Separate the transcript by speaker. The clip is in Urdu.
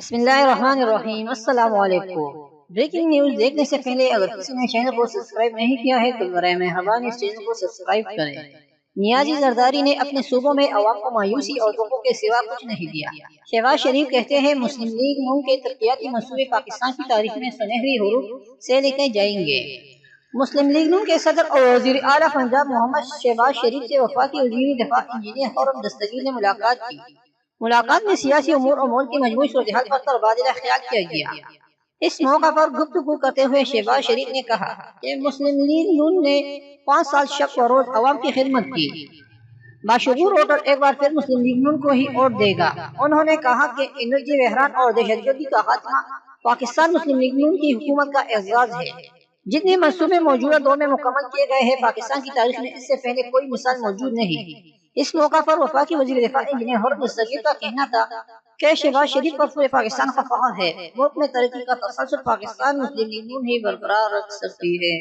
Speaker 1: بسم اللہ الرحمن الرحیم۔ السلام علیکم۔ بریکنگ نیوز دیکھنے سے پہلے اگر کسی نے چینل کو سبسکرائب نہیں کیا ہے تو برائے مہربانی اس چینل کو سبسکرائب کریں۔ نیازی زرداری نے اپنے صوبوں میں عوام کو مایوسی اور دکھوں کے سوا کچھ نہیں دیا۔ شہباز شریف کہتے ہیں مسلم لیگ نون کے ترقیاتی منصوبے پاکستان کی تاریخ میں سنہری حروف سے لکھے جائیں گے۔ مسلم لیگ نون کے صدر اور وزیر اعلیٰ پنجاب محمد شہباز شریف سے وفاقی وزیر دفاع انجینئر خرم دستگیر نے ملاقات کی۔ ملاقات میں سیاسی امور اور ملک کی مجموعی صورتحال پر تبادلہ خیال کیا گیا۔ اس موقع پر گفتگو کرتے ہوئے شہباز شریف نے کہا کہ مسلم لیگ نون نے 5 سال شب و روز عوام کی خدمت کی۔ باشعور ووٹر ایک بار پھر مسلم لیگ نون کو ہی ووٹ دے گا۔ انہوں نے کہا کہ انرجی بحران اور دہشت گردی کا خاتمہ پاکستان مسلم لیگ نون کی حکومت کا اعزاز ہے۔ جتنے منصوبے موجودہ دور میں مکمل کیے گئے ہیں پاکستان کی تاریخ میں اس سے پہلے کوئی مثال موجود نہیں۔ اس موقع پر وفاقی وزیر دفاع انجینئر خرم دستگیر کا کہنا تھا کہ شہباز شریف پر پورے پاکستان کا فخر ہے۔ ملک میں ترقی کا تسلسل پاکستان مسلم لیگ نون ہی برقرار رکھ سکتی ہے۔